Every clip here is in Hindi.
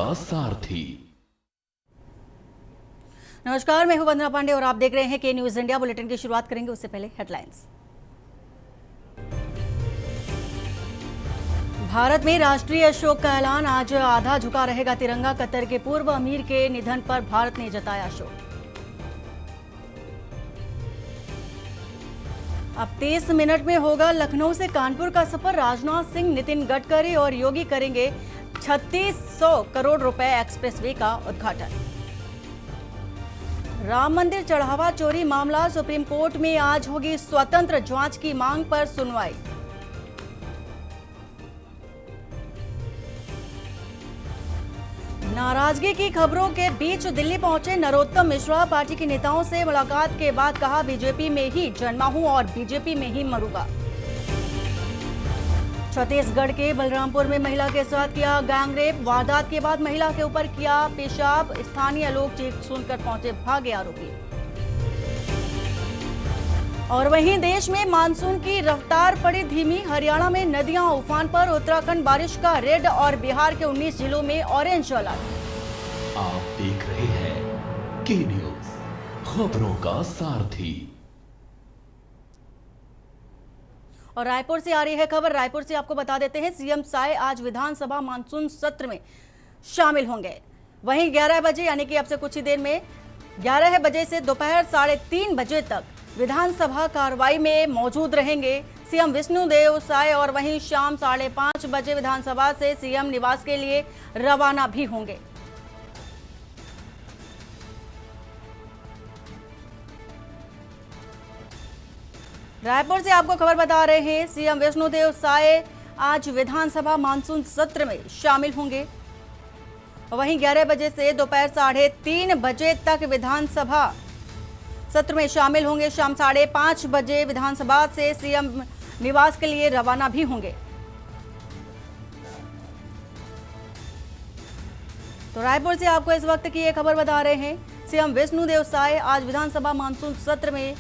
सारथी। नमस्कार, मैं हूं वंदना पांडे और आप देख रहे हैं के न्यूज इंडिया। बुलेटिन की शुरुआत करेंगे उससे पहले हेडलाइंस। भारत में राष्ट्रीय अशोक का ऐलान, आज आधा झुका रहेगा तिरंगा। कतर के पूर्व अमीर के निधन पर भारत ने जताया शोक। अब 30 मिनट में होगा लखनऊ से कानपुर का सफर। राजनाथ सिंह, नितिन गडकरी और योगी करेंगे 3600 करोड़ रुपए एक्सप्रेसवे का उद्घाटन। राम मंदिर चढ़ावा चोरी मामला, सुप्रीम कोर्ट में आज होगी स्वतंत्र जांच की मांग पर सुनवाई। नाराजगी की खबरों के बीच दिल्ली पहुंचे नरोत्तम मिश्रा। पार्टी के नेताओं से मुलाकात के बाद कहा, बीजेपी में ही जन्मा हूं और बीजेपी में ही मरूंगा। छत्तीसगढ़ के बलरामपुर में महिला के साथ किया गैंगरेप। वारदात के बाद महिला के ऊपर किया पेशाब। स्थानीय लोग चीख सुनकर पहुंचे भागे आरोपी। और वहीं देश में मानसून की रफ्तार पड़ी धीमी। हरियाणा में नदियां उफान पर। उत्तराखंड बारिश का रेड और बिहार के 19 जिलों में ऑरेंज अलर्ट। आप देख रहे हैं के न्यूज, खबरों का सारथी। और रायपुर से आ रही है खबर। रायपुर से आपको बता देते हैं, सीएम साय आज विधानसभा मानसून सत्र में शामिल होंगे। वहीं 11 बजे यानी कि अब से कुछ ही देर में 11 बजे से दोपहर 3:30 बजे तक विधानसभा कार्रवाई में मौजूद रहेंगे सीएम विष्णुदेव साय। और वहीं शाम 5:30 बजे विधानसभा से सीएम निवास के लिए रवाना भी होंगे। रायपुर से आपको खबर बता रहे हैं, सीएम विष्णुदेव साय आज विधानसभा मानसून सत्र में शामिल होंगे। वहीं 11 बजे से दोपहर 3:30 बजे तक विधानसभा सत्र में शामिल होंगे। शाम 5:30 बजे विधानसभा से सीएम निवास के लिए रवाना भी होंगे। तो रायपुर से आपको इस वक्त की ये खबर बता रहे हैं, सीएम विष्णुदेव साय आज विधानसभा मानसून सत्र में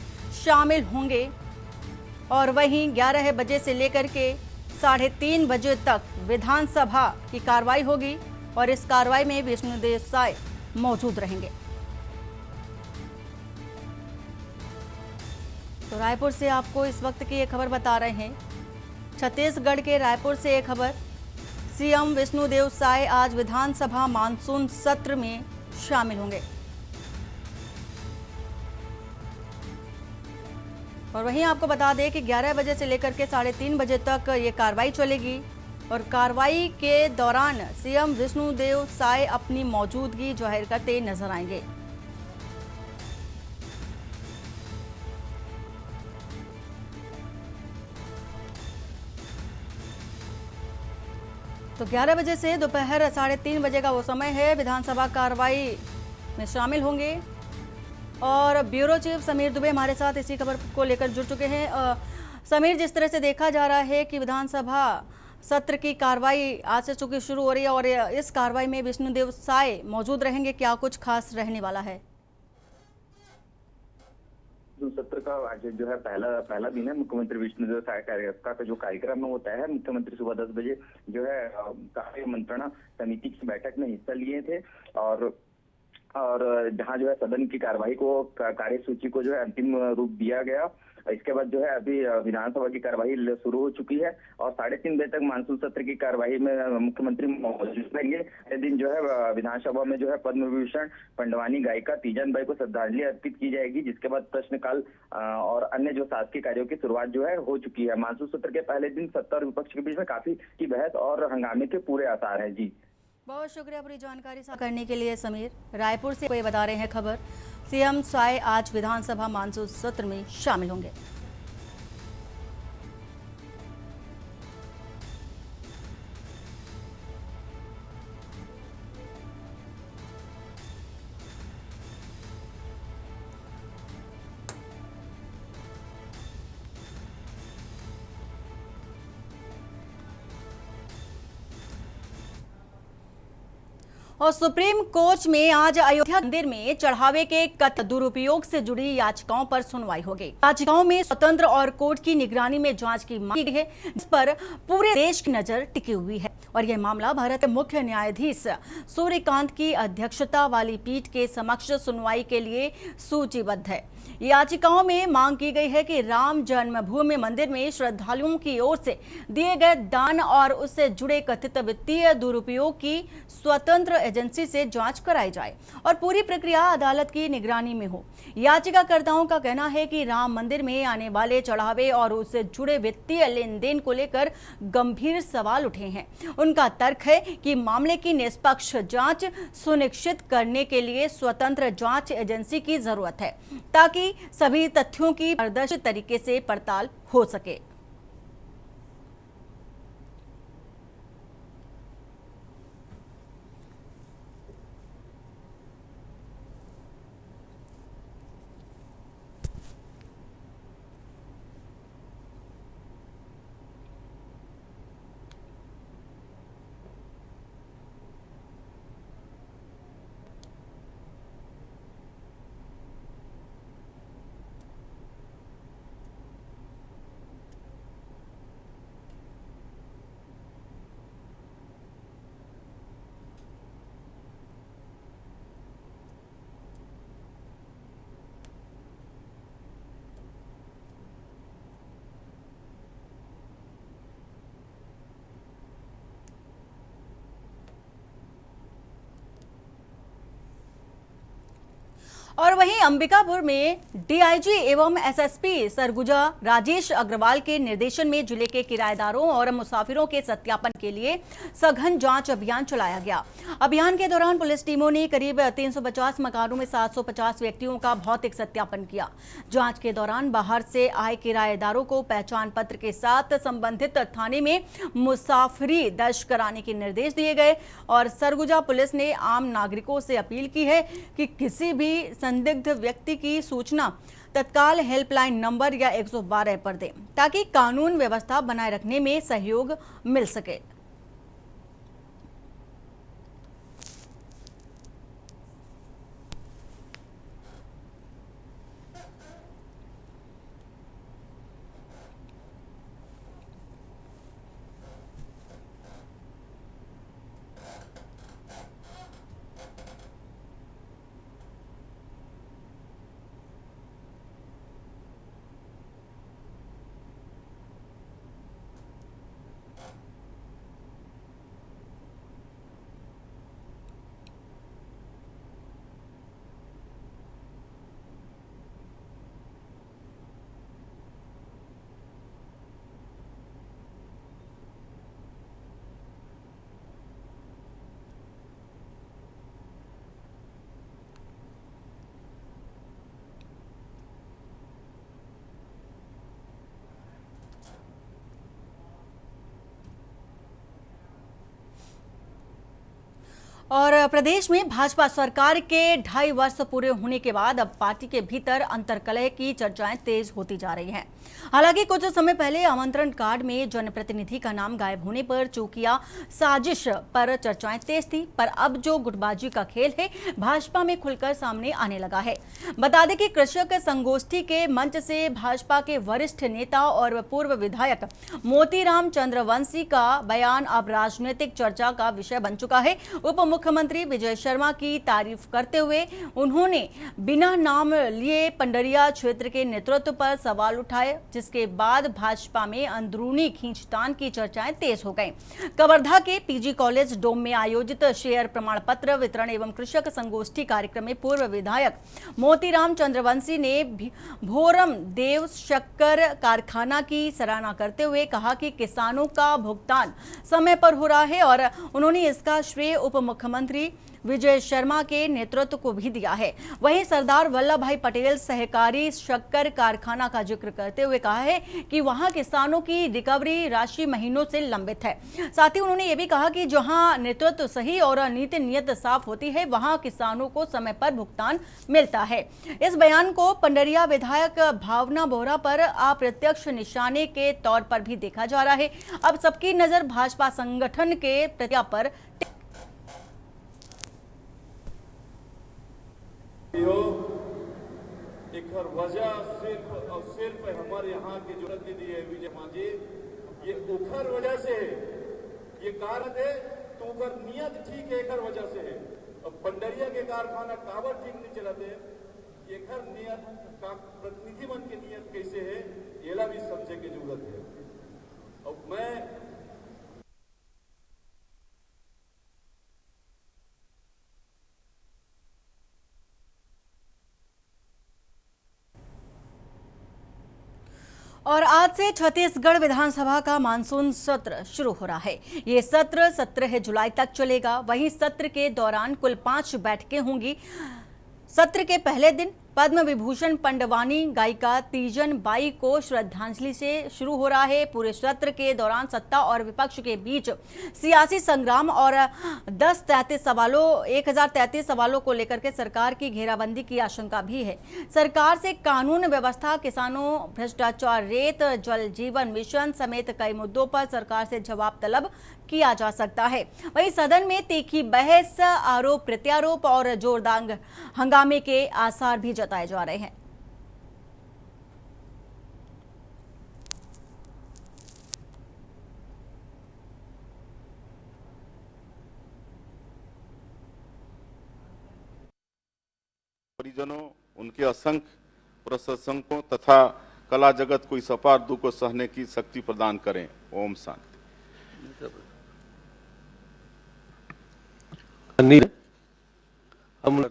शामिल होंगे। और वहीं 11 बजे से लेकर के 3:30 बजे तक विधानसभा की कार्रवाई होगी और इस कार्रवाई में विष्णुदेव साय मौजूद रहेंगे। तो रायपुर से आपको इस वक्त की ये खबर बता रहे हैं। छत्तीसगढ़ के रायपुर से एक खबर, सीएम विष्णुदेव साय आज विधानसभा मानसून सत्र में शामिल होंगे। और वहीं आपको बता दें कि 11 बजे से लेकर के 3:30 बजे तक ये कार्रवाई चलेगी। और कार्रवाई के दौरान सीएम विष्णुदेव साय अपनी मौजूदगी जाहिर करते नजर आएंगे। तो 11 बजे से दोपहर 3:30 बजे का वो समय है, विधानसभा कार्रवाई में शामिल होंगे। और ब्यूरो चीफ समीर दुबे हमारे साथ इसी खबर को लेकर जुड़ चुके हैं। समीर, जिस तरह से देखा जा रहा है कि विधानसभा सत्र की कार्रवाई आज से चूंकि शुरू हो रही है और इस कार्रवाई में विष्णुदेव साय मौजूद रहेंगे, क्या कुछ खास रहने वाला है? सत्र का आज जो है पहला दिन है। मुख्यमंत्री विष्णुदेव साय का जो कार्यक्रम है वो तय है। मुख्यमंत्री सुबह 10 बजे जो है कार्य मंत्रणा समिति की बैठक में हिस्सा लिए थे। और जहां जो है सदन की कार्यवाही को, कार्यसूची को जो है अंतिम रूप दिया गया। इसके बाद जो है अभी विधानसभा की कार्यवाही शुरू हो चुकी है और 3:30 बजे तक मानसून सत्र की कार्यवाही में मुख्यमंत्री मौजूद रहेंगे। इस दिन जो है विधानसभा में जो है पद्म विभूषण पंडवानी गायिका तीजन बाई को श्रद्धांजलि अर्पित की जाएगी, जिसके बाद प्रश्नकाल और अन्य जो शासकीय कार्यों की शुरुआत जो है हो चुकी है। मानसून सत्र के पहले दिन सत्ता और विपक्ष के बीच में काफी की बहस और हंगामे के पूरे आसार है। जी, बहुत शुक्रिया पूरी जानकारी साझा करने के लिए समीर। रायपुर से कोई बता रहे हैं खबर, सीएम साय आज विधानसभा मानसून सत्र में शामिल होंगे। और सुप्रीम कोर्ट में आज अयोध्या मंदिर में चढ़ावे के कथित दुरुपयोग से जुड़ी याचिकाओं पर सुनवाई होगी। याचिकाओं में स्वतंत्र और कोर्ट की निगरानी में जांच की मांग की है, जिस पर पूरे देश की नजर टिकी हुई है। और यह मामला भारत के मुख्य न्यायाधीश सूर्यकांत की अध्यक्षता वाली पीठ के समक्ष सुनवाई के लिए सूचीबद्ध है। याचिकाओं में मांग की गई है कि राम जन्मभूमि मंदिर में श्रद्धालुओं की ओर से दिए गए दान और उससे जुड़े कथित वित्तीय दुरुपयोग की स्वतंत्र एजेंसी से जांच कराई जाए और पूरी प्रक्रिया अदालत की निगरानी में हो। याचिकाकर्ताओं का कहना है कि राम मंदिर में आने वाले चढ़ावे और उससे जुड़े वित्तीय लेन देन को लेकर गंभीर सवाल उठे हैं। उनका तर्क है कि मामले की निष्पक्ष जांच सुनिश्चित करने के लिए स्वतंत्र जांच एजेंसी की जरूरत है, ताकि सभी तथ्यों की पारदर्शी तरीके से पड़ताल हो सके। और वहीं अंबिकापुर में डीआईजी एवं एसएसपी सरगुजा राजेश अग्रवाल के निर्देशन में जिले के किराएदारों और मुसाफिरों के सत्यापन के लिए सघन जांच अभियान चलाया गया। अभियान के दौरान पुलिस टीमों ने करीब 350 मकानों में 750 व्यक्तियों का भौतिक सत्यापन किया। जांच के दौरान बाहर से आए किराएदारों को पहचान पत्र के साथ संबंधित थाने में मुसाफिरी दर्ज कराने के निर्देश दिए गए। और सरगुजा पुलिस ने आम नागरिकों से अपील की है कि किसी भी संदिग्ध व्यक्ति की सूचना तत्काल हेल्पलाइन नंबर या 112 पर दें, ताकि कानून व्यवस्था बनाए रखने में सहयोग मिल सके। और प्रदेश में भाजपा सरकार के 2.5 वर्ष पूरे होने के बाद अब पार्टी के भीतर अंतर्कलह की चर्चाएं तेज होती जा रही हैं। हालांकि कुछ समय पहले आमंत्रण कार्ड में जनप्रतिनिधि का नाम गायब होने पर चौकिया साजिश पर चर्चाएं तेज थी, पर अब जो गुटबाजी का खेल है भाजपा में खुलकर सामने आने लगा है। बता दें कि कृषक संगोष्ठी के मंच से भाजपा के वरिष्ठ नेता और पूर्व विधायक मोतीराम चंद्रवंशी का बयान अब राजनीतिक चर्चा का विषय बन चुका है। उप मुख्यमंत्री विजय शर्मा की तारीफ करते हुए उन्होंने बिना नाम लिए पंडरिया क्षेत्र के नेतृत्व पर सवाल उठाए, जिसके बाद भाजपा में अंदरूनी खींचतान की चर्चाएं तेज हो गईं। कवर्धा के पीजी कॉलेज डोम में आयोजित शेयर प्रमाण पत्र वितरण एवं कृषक संगोष्ठी कार्यक्रम में पूर्व विधायक मोतीराम चंद्रवंशी ने भोरम देव शक्कर कारखाना की सराहना करते हुए कहा कि किसानों का भुगतान समय पर हो रहा है और उन्होंने इसका श्रेय उप मुख्यमंत्री विजय शर्मा के नेतृत्व को भी दिया है। वहीं सरदार वल्लभ भाई पटेल सहकारी शक्कर कारखाना का जिक्र करते हुए कहा है कि वहां किसानों की रिकवरी राशि महीनों से लंबित है। साथ ही उन्होंने ये भी कहा कि जहां नेतृत्व सही और नीति नियत साफ होती है वहां किसानों को समय पर भुगतान मिलता है। इस बयान को पंडरिया विधायक भावना बोहरा पर अप्रत्यक्ष निशाने के तौर पर भी देखा जा रहा है। अब सबकी नजर भाजपा संगठन के प्रतिक्रिया पर एकर वजह सिर्फ और सिर्फ हमारे यहाँ के जो प्रतिनिधि है विजय मांझी, ये ओखर वजह से है, ये कारण है तो ओकर नियत ठीक है, एकर वजह से है। अब पंडरिया के कारखाना टावर ठीक नहीं चलाते, एकर नियत का प्रतिनिधि मन के नियत कैसे है, ये भी समझे की जरूरत है। अब मैं और आज से छत्तीसगढ़ विधानसभा का मानसून सत्र शुरू हो रहा है। ये सत्र 17 जुलाई तक चलेगा। वहीं सत्र के दौरान कुल 5 बैठकें होंगी। सत्र के पहले दिन पद्म विभूषण पंडवानी गायिका तीजन बाई को श्रद्धांजलि से शुरू हो रहा है। पूरे सत्र के दौरान सत्ता और विपक्ष के बीच सियासी संग्राम और 1033 सवालों को लेकर के सरकार की घेराबंदी की आशंका भी है। सरकार से कानून व्यवस्था, किसानों, भ्रष्टाचार, रेत, जल जीवन मिशन समेत कई मुद्दों पर सरकार से जवाब तलब किया जा सकता है। वहीं सदन में तीखी बहस, आरोप प्रत्यारोप और जोरदार हंगामे के आसार भी जताए जा रहे हैं। परिजनों, उनके असंख्य प्रशंसकों तथा कला जगत को इस अपार दुख को सहने की शक्ति प्रदान करें। ओम शांति। हम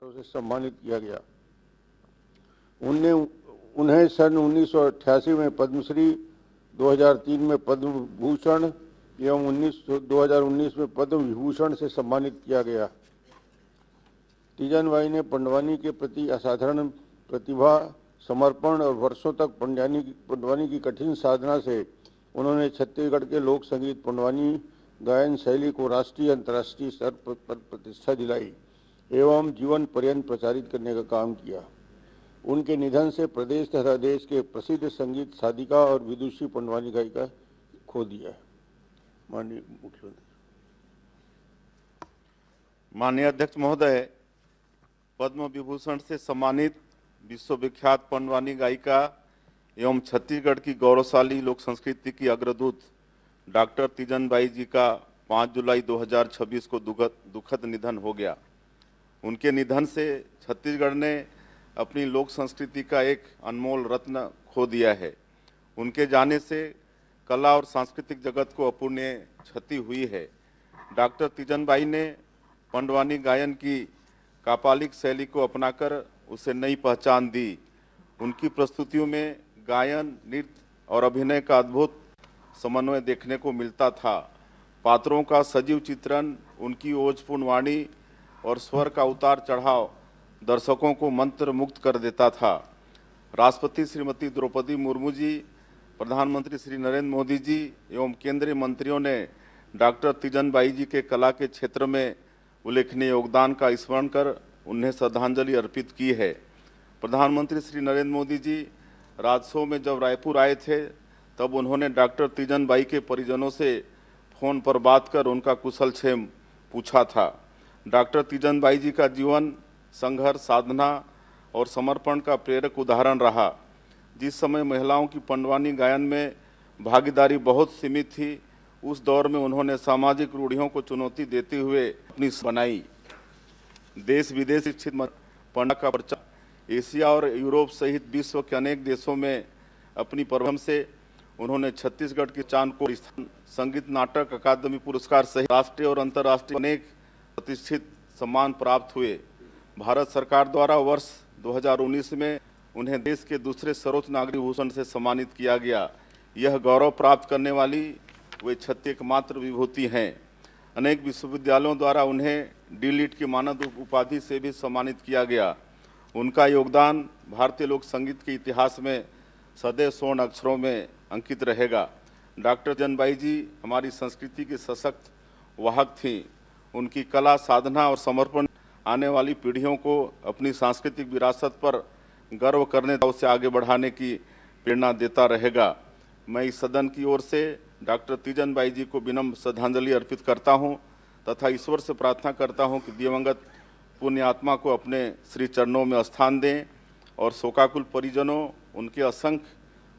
से सम्मानित किया गया। उन्हें सन 1988 में पद्मश्री, 2003 में पद्म भूषण एवं 2019 में पद्म विभूषण से सम्मानित किया गया। तीजन बाई ने पंडवानी के प्रति असाधारण प्रतिभा, समर्पण और वर्षों तक पंडवानी की कठिन साधना से उन्होंने छत्तीसगढ़ के लोक संगीत पंडवानी गायन शैली को राष्ट्रीय अंतर्राष्ट्रीय स्तर पर प्रतिष्ठा दिलाई एवं जीवन पर्यंत प्रचारित करने का काम किया। उनके निधन से प्रदेश तथा देश के प्रसिद्ध संगीत साधिका और विदुषी पंडवानी गायिका खो दिया है। माननीय मुख्यमंत्री। माननीय अध्यक्ष महोदय, पद्म विभूषण से सम्मानित विश्वविख्यात पंडवानी गायिका एवं छत्तीसगढ़ की गौरवशाली लोक संस्कृति की अग्रदूत डॉक्टर तीजन बाई जी का 5 जुलाई 2026 को दुखद निधन हो गया। उनके निधन से छत्तीसगढ़ ने अपनी लोक संस्कृति का एक अनमोल रत्न खो दिया है। उनके जाने से कला और सांस्कृतिक जगत को अपूर्णीय क्षति हुई है। डॉक्टर तीजन बाई ने पंडवानी गायन की कापालिक शैली को अपनाकर उसे नई पहचान दी। उनकी प्रस्तुतियों में गायन, नृत्य और अभिनय का अद्भुत समन्वय देखने को मिलता था। पात्रों का सजीव चित्रण, उनकी ओजपूर्ण वाणी और स्वर का उतार चढ़ाव दर्शकों को मंत्र मुक्त कर देता था। राष्ट्रपति श्रीमती द्रौपदी मुर्मू जी, प्रधानमंत्री श्री नरेंद्र मोदी जी एवं केंद्रीय मंत्रियों ने डॉक्टर तीजन बाई जी के कला के क्षेत्र में उल्लेखनीय योगदान का स्मरण कर उन्हें श्रद्धांजलि अर्पित की है। प्रधानमंत्री श्री नरेंद्र मोदी जी राजसो में जब रायपुर आए थे तब उन्होंने डॉक्टर तीजन बाई के परिजनों से फोन पर बात कर उनका कुशल क्षेम पूछा था। डॉक्टर तीजन बाई जी का जीवन संघर्ष, साधना और समर्पण का प्रेरक उदाहरण रहा। जिस समय महिलाओं की पंडवानी गायन में भागीदारी बहुत सीमित थी, उस दौर में उन्होंने सामाजिक रूढ़ियों को चुनौती देते हुए अपनी बनाई। देश विदेश शिक्षित पंडा का प्रचार एशिया और यूरोप सहित विश्व के अनेक देशों में अपनी परफॉर्म से उन्होंने छत्तीसगढ़ की चांद को संगीत नाटक अकादमी पुरस्कार सहित राष्ट्रीय और अंतर्राष्ट्रीय अनेक प्रतिष्ठित सम्मान प्राप्त हुए। भारत सरकार द्वारा वर्ष 2019 में उन्हें देश के दूसरे सर्वोच्च नागरिक भूषण से सम्मानित किया गया। यह गौरव प्राप्त करने वाली वे एकमात्र विभूति हैं। अनेक विश्वविद्यालयों द्वारा उन्हें डी.लिट की मानद उपाधि से भी सम्मानित किया गया। उनका योगदान भारतीय लोक संगीत के इतिहास में सदैव स्वर्ण अक्षरों में अंकित रहेगा। डॉक्टर तीजन जी हमारी संस्कृति के सशक्त वाहक थीं। उनकी कला, साधना और समर्पण आने वाली पीढ़ियों को अपनी सांस्कृतिक विरासत पर गर्व करने और उसे आगे बढ़ाने की प्रेरणा देता रहेगा। मैं इस सदन की ओर से डॉक्टर तीजन जी को विनम्र श्रद्धांजलि अर्पित करता हूं तथा ईश्वर से प्रार्थना करता हूं कि दिवंगत पुण्य आत्मा को अपने श्री चरणों में स्थान दें और शोकाकुल परिजनों, उनके असंख्य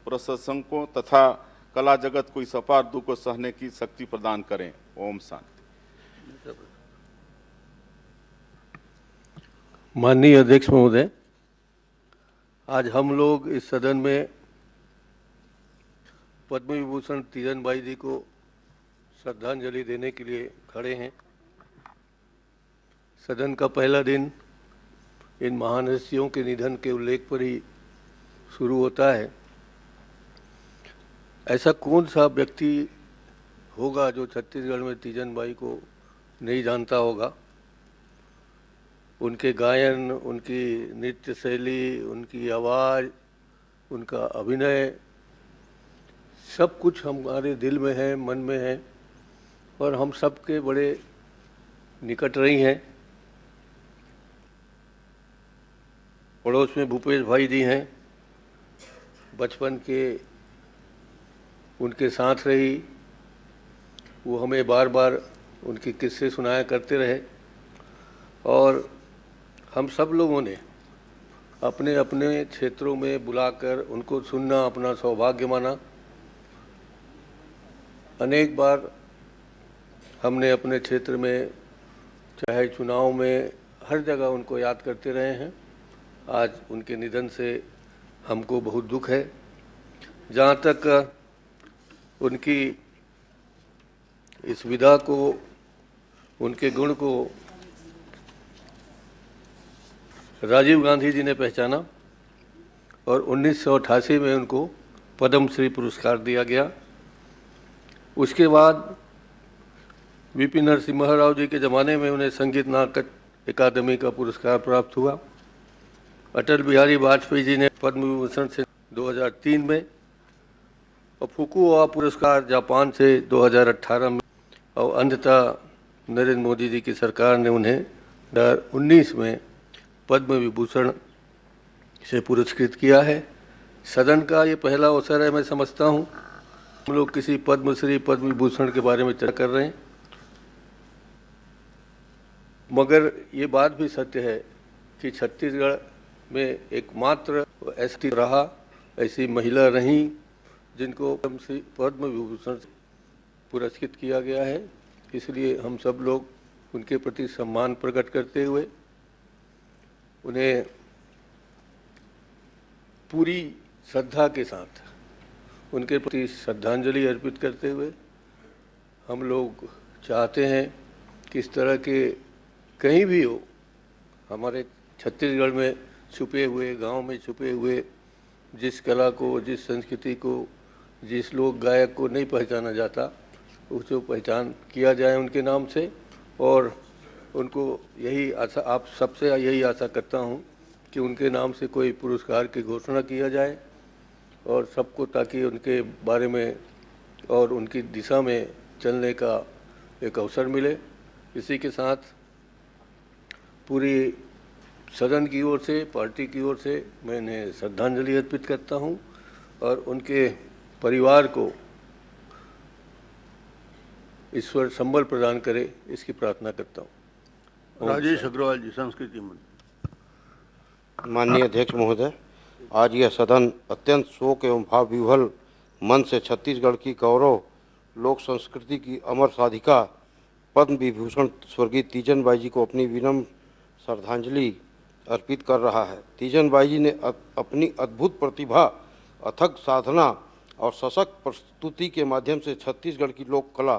प्रशंसकों तथा कला जगत को इस अपार दुख को सहने की शक्ति प्रदान करें। ओम शांति। माननीय अध्यक्ष महोदय, आज हम लोग इस सदन में पद्म विभूषण तीजन जी को श्रद्धांजलि देने के लिए खड़े हैं। सदन का पहला दिन इन महान हस्तियों के निधन के उल्लेख पर ही शुरू होता है। ऐसा कौन सा व्यक्ति होगा जो छत्तीसगढ़ में तीजन बाई को नहीं जानता होगा। उनके गायन, उनकी नृत्य शैली, उनकी आवाज़, उनका अभिनय, सब कुछ हमारे दिल में है, मन में है और हम सबके बड़े निकट रही हैं। पड़ोस में भूपेश भाई जी हैं, बचपन के उनके साथ रही, वो हमें बार बार उनके किस्से सुनाया करते रहे और हम सब लोगों ने अपने अपने क्षेत्रों में बुलाकर उनको सुनना अपना सौभाग्य माना। अनेक बार हमने अपने क्षेत्र में, चाहे चुनाव में, हर जगह उनको याद करते रहे हैं। आज उनके निधन से हमको बहुत दुख है। जहाँ तक उनकी इस विधा को, उनके गुण को राजीव गांधी जी ने पहचाना और 1988 में उनको पद्म श्री पुरस्कार दिया गया। उसके बाद विपिन नरसिम्हा राव जी के ज़माने में उन्हें संगीत नाटक अकादमी का पुरस्कार प्राप्त हुआ। अटल बिहारी वाजपेयी जी ने पद्म विभूषण से 2003 में और फुकुओका पुरस्कार जापान से 2018 में और अंततः नरेंद्र मोदी जी की सरकार ने उन्हें 2019 में पद्म विभूषण से पुरस्कृत किया है। सदन का ये पहला अवसर है, मैं समझता हूँ। हम लोग किसी पद्मश्री, पद्म विभूषण के बारे में चर्चा कर रहे हैं, मगर ये बात भी सत्य है कि छत्तीसगढ़ में एकमात्र ऐसी रहा, ऐसी महिला रहीं जिनको पद्म विभूषण से पुरस्कृत किया गया है। इसलिए हम सब लोग उनके प्रति सम्मान प्रकट करते हुए उन्हें पूरी श्रद्धा के साथ उनके प्रति श्रद्धांजलि अर्पित करते हुए हम लोग चाहते हैं कि इस तरह के कहीं भी हो, हमारे छत्तीसगढ़ में छुपे हुए, गांव में छुपे हुए जिस कला को, जिस संस्कृति को, जिस लोक गायक को नहीं पहचाना जाता, उसको पहचान किया जाए उनके नाम से। और उनको यही आशा, आप सबसे यही आशा करता हूं कि उनके नाम से कोई पुरस्कार की घोषणा किया जाए और सबको, ताकि उनके बारे में और उनकी दिशा में चलने का एक अवसर मिले। इसी के साथ पूरी सदन की ओर से, पार्टी की ओर से मैं इन्हें श्रद्धांजलि अर्पित करता हूं और उनके परिवार को ईश्वर संबल प्रदान करे, इसकी प्रार्थना करता हूं। राजेश अग्रवाल जी, संस्कृति मंत्री। माननीय अध्यक्ष महोदय, आज यह सदन अत्यंत शोक एवं भाव विह्वल मन से छत्तीसगढ़ की गौरव लोक संस्कृति की अमर साधिका पद्म विभूषण स्वर्गीय तीजन बाई जी को अपनी विनम्र श्रद्धांजलि अर्पित कर रहा है। तीजन बाई जी ने अपनी अद्भुत प्रतिभा, अथक साधना और सशक्त प्रस्तुति के माध्यम से छत्तीसगढ़ की लोक कला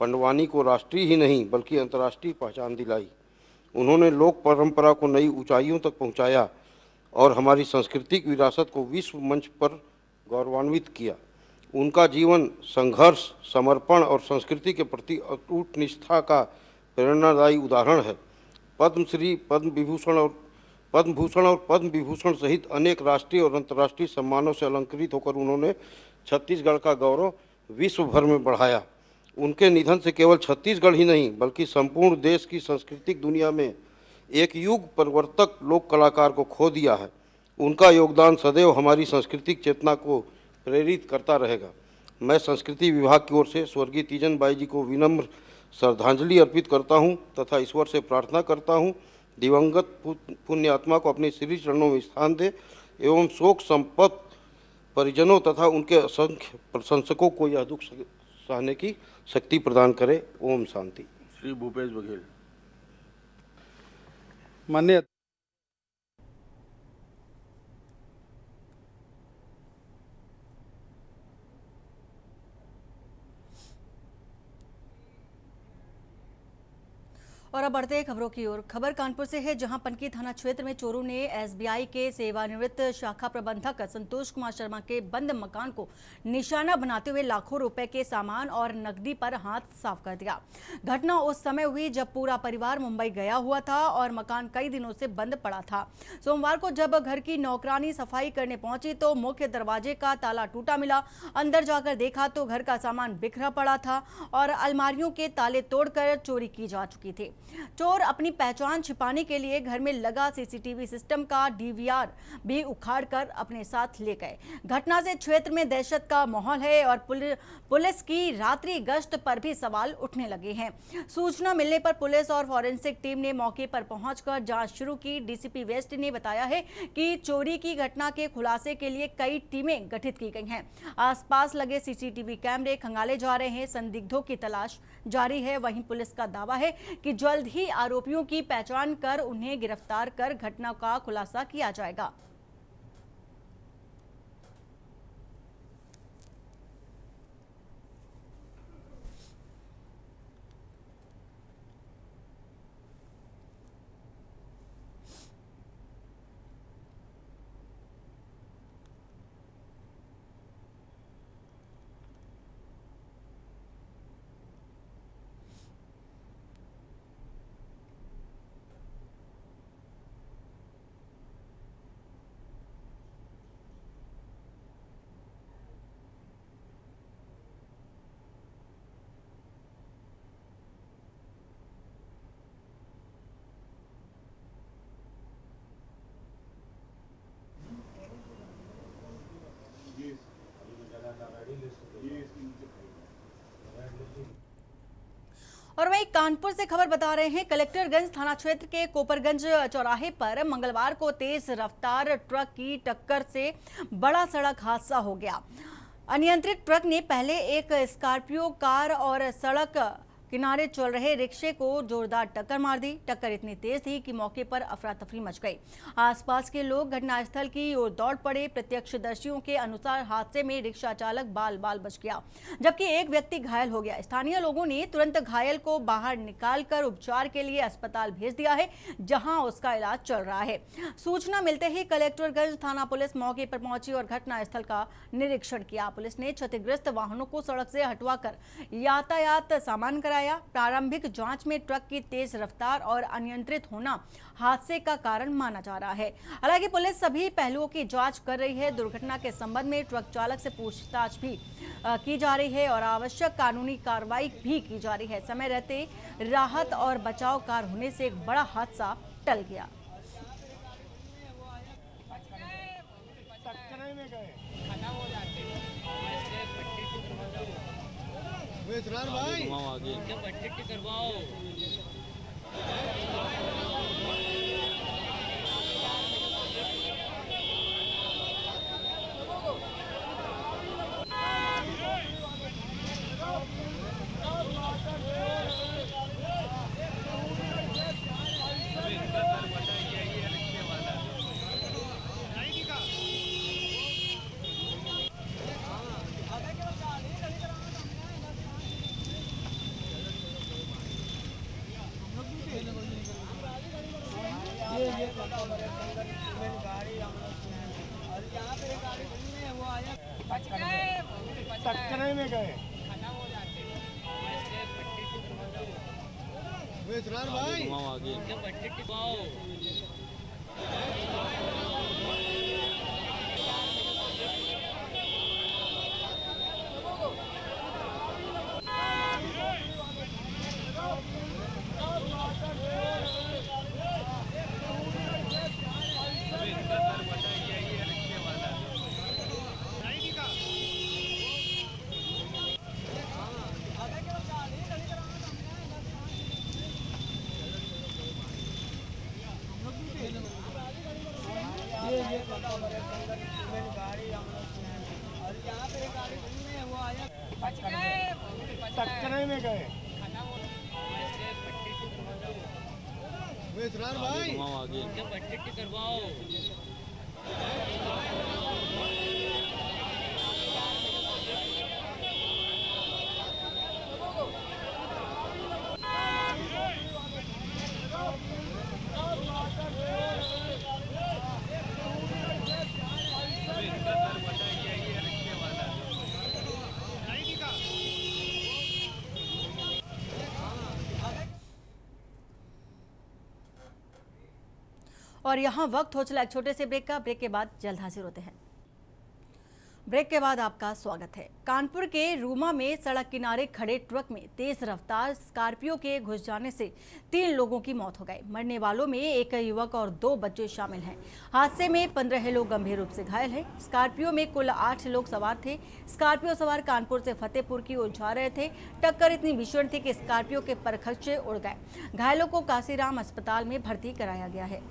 पंडवानी को राष्ट्रीय ही नहीं बल्कि अंतर्राष्ट्रीय पहचान दिलाई। उन्होंने लोक परंपरा को नई ऊंचाइयों तक पहुंचाया और हमारी सांस्कृतिक विरासत को विश्व मंच पर गौरवान्वित किया। उनका जीवन संघर्ष, समर्पण और संस्कृति के प्रति अटूट निष्ठा का प्रेरणादायी उदाहरण है। पद्मश्री, पद्म विभूषण और पद्म भूषण और पद्म विभूषण सहित अनेक राष्ट्रीय और अंतर्राष्ट्रीय सम्मानों से अलंकृत होकर उन्होंने छत्तीसगढ़ का गौरव विश्व भर में बढ़ाया। उनके निधन से केवल छत्तीसगढ़ ही नहीं बल्कि संपूर्ण देश की सांस्कृतिक दुनिया में एक युग परिवर्तक लोक कलाकार को खो दिया है। उनका योगदान सदैव हमारी सांस्कृतिक चेतना को प्रेरित करता रहेगा। मैं संस्कृति विभाग की ओर से स्वर्गीय तीजन बाई जी को विनम्र श्रद्धांजलि अर्पित करता हूं तथा ईश्वर से प्रार्थना करता हूं दिवंगत पुण्य आत्मा को अपने श्री चरणों में स्थान दे एवं शोक संपन्न परिजनों तथा उनके असंख्य प्रशंसकों को यह दुख सहने की शक्ति प्रदान करे। ओम शांति। श्री भूपेश बघेल। माननीय और अब बढ़ते हैं खबरों की ओर। खबर कानपुर से है, जहां पनकी थाना क्षेत्र में चोरों ने एसबीआई के सेवानिवृत्त शाखा प्रबंधक संतोष कुमार शर्मा के बंद मकान को निशाना बनाते हुए लाखों रुपए के सामान और नकदी पर हाथ साफ कर दिया। घटना उस समय हुई जब पूरा परिवार मुंबई गया हुआ था और मकान कई दिनों से बंद पड़ा था। सोमवार को जब घर की नौकरानी सफाई करने पहुंची तो मुख्य दरवाजे का ताला टूटा मिला। अंदर जाकर देखा तो घर का सामान बिखरा पड़ा था और अलमारियों के ताले तोड़कर चोरी की जा चुकी थी। चोर अपनी पहचान छिपाने के लिए घर में लगा सीसीटीवी सिस्टम का डीवीआर भी उखाड़कर अपने साथ ले गए। घटना से क्षेत्र में दहशत का माहौल है और पुलिस की रात्रि गश्त पर भी सवाल उठने लगे हैं। सूचना मिलने पर पुलिस और फॉरेंसिक टीम ने मौके पर पहुंचकर जांच शुरू की। डीसीपी वेस्ट ने बताया है कि चोरी की घटना के खुलासे के लिए कई टीमें गठित की गई हैं। आसपास लगे सीसीटीवी कैमरे खंगाले जा रहे हैं। संदिग्धों की तलाश जारी है। वहीं पुलिस का दावा है कि जल्द ही आरोपियों की पहचान कर उन्हें गिरफ्तार कर घटना का खुलासा किया जाएगा। और वहीं कानपुर से खबर बता रहे हैं, कलेक्टरगंज थाना क्षेत्र के कोपरगंज चौराहे पर मंगलवार को तेज रफ्तार ट्रक की टक्कर से बड़ा सड़क हादसा हो गया। अनियंत्रित ट्रक ने पहले एक स्कॉर्पियो कार और सड़क किनारे चल रहे रिक्शे को जोरदार टक्कर मार दी। टक्कर इतनी तेज थी कि मौके पर अफरा तफरी मच गई। आसपास के लोग घटनास्थल की ओर दौड़ पड़े। प्रत्यक्षदर्शियों के अनुसार हादसे में रिक्शा चालक बाल बाल बच गया, जबकि एक व्यक्ति घायल हो गया। स्थानीय लोगों ने तुरंत घायल को बाहर निकालकर उपचार के लिए अस्पताल भेज दिया है, जहां उसका इलाज चल रहा है। सूचना मिलते ही कलेक्टरगंज थाना पुलिस मौके पर पहुंची और घटनास्थल का निरीक्षण किया। पुलिस ने क्षतिग्रस्त वाहनों को सड़क से हटवाकर यातायात सामान्य कराया। प्रारंभिक जांच में ट्रक की तेज रफ्तार और अनियंत्रित होना हादसे का कारण माना जा रहा है। हालांकि पुलिस सभी पहलुओं की जांच कर रही है। दुर्घटना के संबंध में ट्रक चालक से पूछताछ भी की जा रही है और आवश्यक कानूनी कार्रवाई भी की जा रही है। समय रहते राहत और बचाव कार्य होने से एक बड़ा हादसा टल गया। भाई आगे पट्टी करवाओ। टक्कर में गए भाई आगे पट्टी टिकाओ। टक्कर में गए भाई आगे क्या पट्टी करवाओ। और यहाँ वक्त हो चला एक छोटे से ब्रेक का। ब्रेक के बाद जल्द हाजिर होते हैं। ब्रेक के बाद आपका स्वागत है। कानपुर के रूमा में सड़क किनारे खड़े ट्रक में तेज रफ्तार स्कॉर्पियो के घुस जाने से 3 लोगों की मौत हो गई। मरने वालों में एक युवक और 2 बच्चे शामिल हैं। हादसे में 15 लोग गंभीर रूप से घायल हैं। स्कॉर्पियो में कुल 8 लोग सवार थे। स्कॉर्पियो सवार कानपुर से फतेहपुर की ओर जा रहे थे। टक्कर इतनी भीषण थी कि स्कॉर्पियो के परखच्चे उड़ गए। घायलों को काशीराम अस्पताल में भर्ती कराया गया है।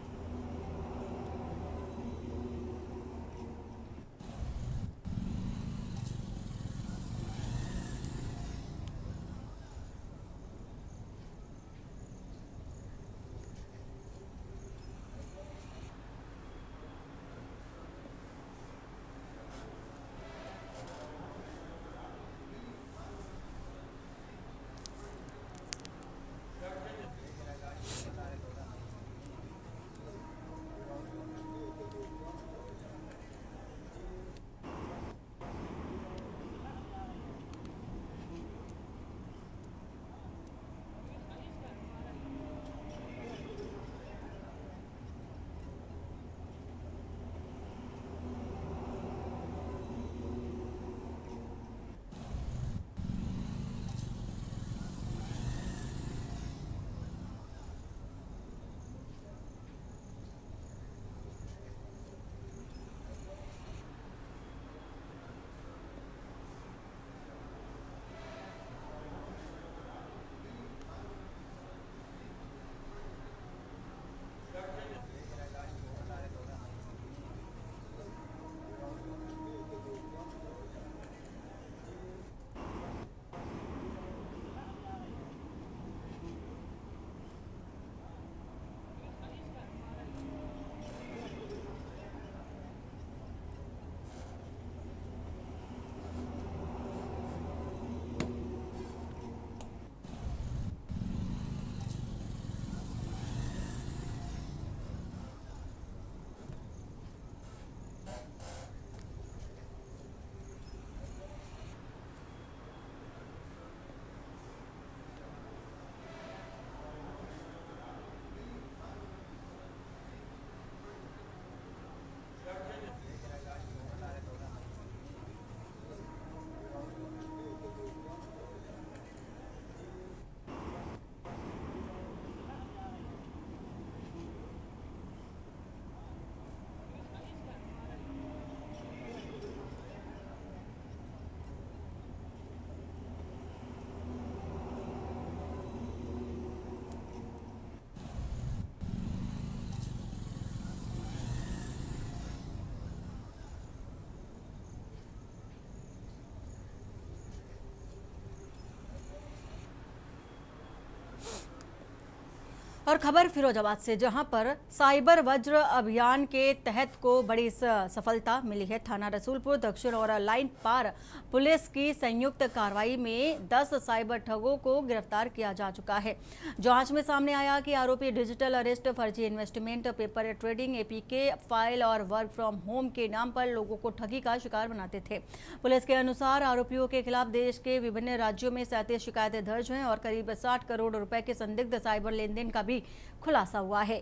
और खबर फिरोजाबाद से, जहां पर साइबर वज्र अभियान के तहत को बड़ी सफलता मिली है। थाना रसूलपुर दक्षिण और लाइन पार पुलिस की संयुक्त कार्रवाई में 10 साइबर ठगों को गिरफ्तार किया जा चुका है। जांच में सामने आया कि आरोपी डिजिटल अरेस्ट, फर्जी investment, paper trading, APK file और वर्क फ्रॉम होम के नाम पर लोगों को ठगी का शिकार बनाते थे। पुलिस के अनुसार आरोपियों के खिलाफ देश के विभिन्न राज्यों में 37 शिकायतें दर्ज हैं और करीब 60 करोड़ रुपए के संदिग्ध साइबर लेनदेन का भी खुलासा हुआ है।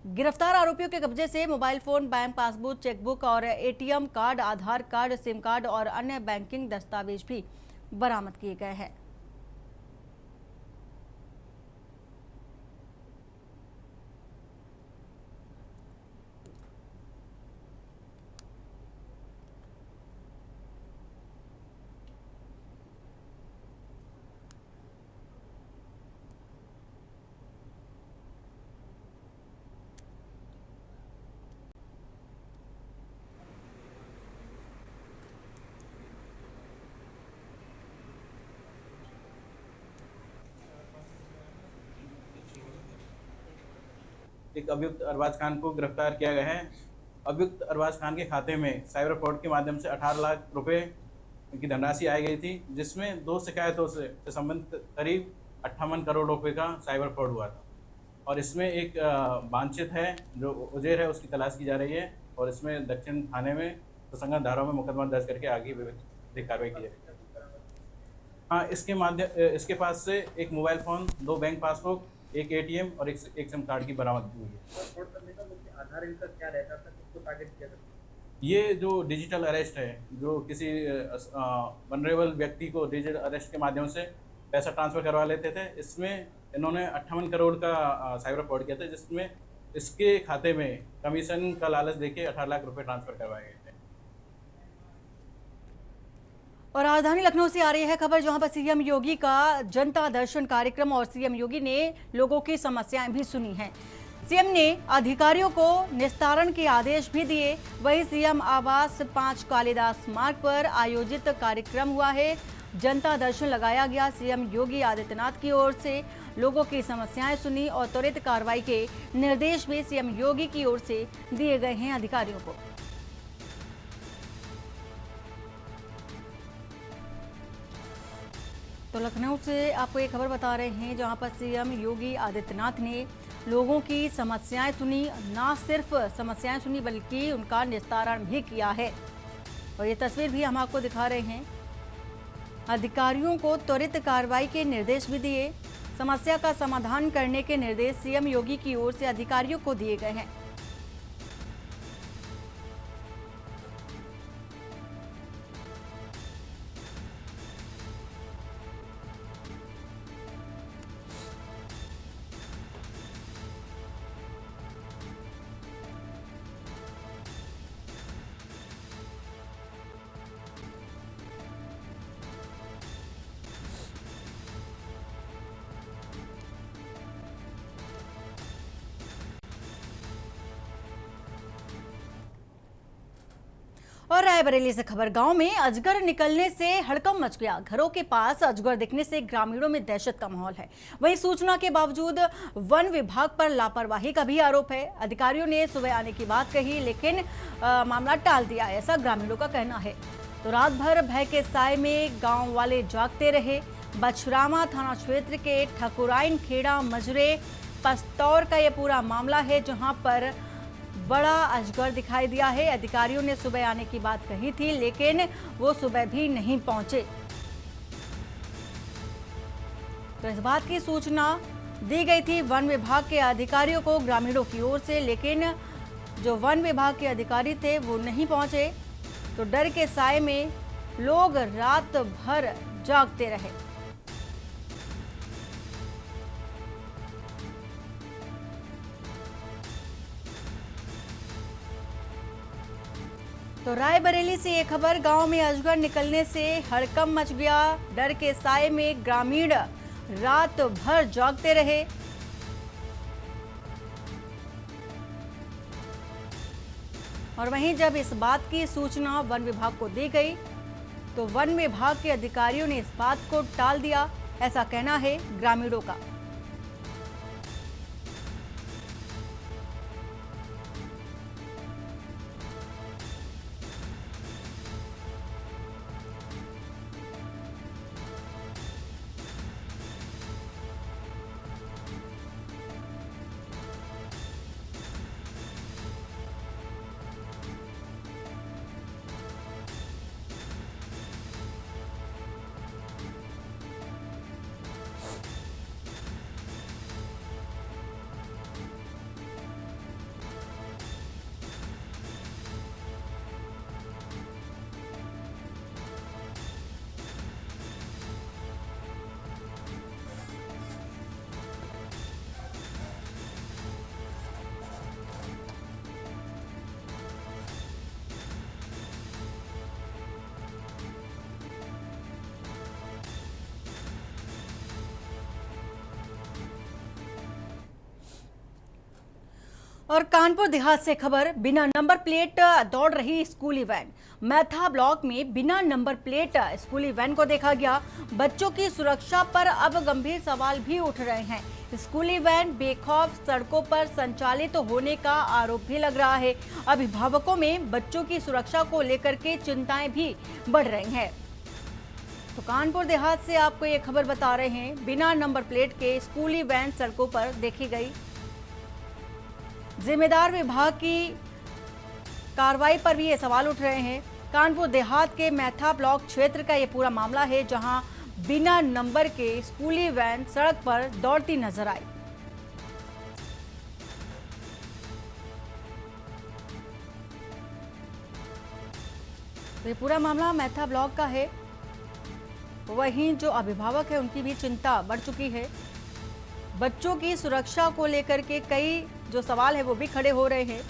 गिरफ्तार आरोपियों के कब्जे से mobile phone, bank passbook, chequebook और एटीएम कार्ड, आधार कार्ड, सिम कार्ड और अन्य बैंकिंग दस्तावेज भी बरामद किए गए हैं। एक अभियुक्त अरबाज खान को गिरफ्तार किया गया है। अभियुक्त अरबाज खान के खाते में साइबर फ्रॉड के माध्यम से 18 लाख रुपए की धनराशि आई गई थी, जिसमें 2 शिकायतों से संबंधित करीब 58 करोड़ रुपए का साइबर फ्रॉड हुआ था। और इसमें एक वांछित है जो उजेर है, उसकी तलाश की जा रही है और इसमें दक्षिण थाने में प्रसंगत धाराओं में मुकदमा दर्ज करके आगे विधिक कार्रवाई की जाएगी। हाँ, इसके पास से एक मोबाइल फ़ोन, 2 बैंक पासबुक, एक एटीएम और एक सिम कार्ड की बरामदगी हुई है। आधार इनका क्या रहता था, किसको टारगेट किया था? ये जो डिजिटल अरेस्ट है, जो किसी वनरेबल व्यक्ति को डिजिटल अरेस्ट के माध्यम से पैसा ट्रांसफर करवा लेते थे, इसमें इन्होंने 58 करोड़ का साइबर फ्रॉड किया था, जिसमें इसके खाते में कमीशन का लालच देके 18 लाख रुपए ट्रांसफर करवाए गए थे। और राजधानी लखनऊ से आ रही है खबर, जहां पर सीएम योगी का जनता दर्शन कार्यक्रम और सीएम योगी ने लोगों की समस्याएं भी सुनी हैं। सीएम ने अधिकारियों को निस्तारण के आदेश भी दिए। वहीं सीएम आवास 5 कालिदास मार्ग पर आयोजित कार्यक्रम हुआ है, जनता दर्शन लगाया गया। सीएम योगी आदित्यनाथ की ओर से लोगों की समस्याएं सुनी और त्वरित कार्रवाई के निर्देश भी सीएम योगी की ओर से दिए गए हैं अधिकारियों को। तो लखनऊ से आपको एक खबर बता रहे हैं, जहां पर सीएम योगी आदित्यनाथ ने लोगों की समस्याएं सुनी। ना सिर्फ समस्याएं सुनी बल्कि उनका निस्तारण भी किया है। और ये तस्वीर भी हम आपको दिखा रहे हैं। अधिकारियों को त्वरित कार्रवाई के निर्देश भी दिए। समस्या का समाधान करने के निर्देश सीएम योगी की ओर से अधिकारियों को दिए गए हैं। और रायबरेली से खबर, गांव में अजगर निकलने से हड़कंप मच गया। घरों के पास अजगर दिखने से ग्रामीणों में दहशत का माहौल है। वहीं सूचना के बावजूद वन विभाग पर लापरवाही का भी आरोप है। अधिकारियों ने सुबह आने की बात कही, लेकिन मामला टाल दिया, ऐसा ग्रामीणों का कहना है। तो रात भर भय के साए में गाँव वाले जागते रहे। बछरामा थाना क्षेत्र के ठकुराइन खेड़ा मजरे पस्तौर का ये पूरा मामला है, जहाँ पर बड़ा अजगर दिखाई दिया है। अधिकारियों ने सुबह आने की बात कही थी, लेकिन वो सुबह भी नहीं पहुंचे। तो इस बात की सूचना दी गई थी वन विभाग के अधिकारियों को ग्रामीणों की ओर से, लेकिन जो वन विभाग के अधिकारी थे वो नहीं पहुंचे। तो डर के साए में लोग रात भर जागते रहे। तो रायबरेली से ये खबर, गांव में अजगर निकलने से हड़कंप मच गया। डर के साए में ग्रामीण रात भर जागते रहे। और वहीं जब इस बात की सूचना वन विभाग को दी गई, तो वन विभाग के अधिकारियों ने इस बात को टाल दिया, ऐसा कहना है ग्रामीणों का। और कानपुर देहात से खबर, बिना नंबर प्लेट दौड़ रही स्कूली वैन। मैथा ब्लॉक में बिना नंबर प्लेट स्कूली वैन को देखा गया। बच्चों की सुरक्षा पर अब गंभीर सवाल भी उठ रहे हैं। स्कूली वैन बेखौफ सड़कों पर संचालित होने का आरोप भी लग रहा है। अभिभावकों में बच्चों की सुरक्षा को लेकर के चिंताएं भी बढ़ रही हैं। तो कानपुर देहात से आपको ये खबर बता रहे हैं, बिना नंबर प्लेट के स्कूली वैन सड़कों पर देखी गई। जिम्मेदार विभाग की कार्रवाई पर भी ये सवाल उठ रहे हैं। कानपुर देहात के मैथा ब्लॉक क्षेत्र का ये पूरा मामला है, जहां बिना नंबर के स्कूली वैन सड़क पर दौड़ती नजर आई। तो ये पूरा मामला मैथा ब्लॉक का है। वहीं जो अभिभावक है उनकी भी चिंता बढ़ चुकी है। बच्चों की सुरक्षा को लेकर के कई जो सवाल है वो भी खड़े हो रहे हैं।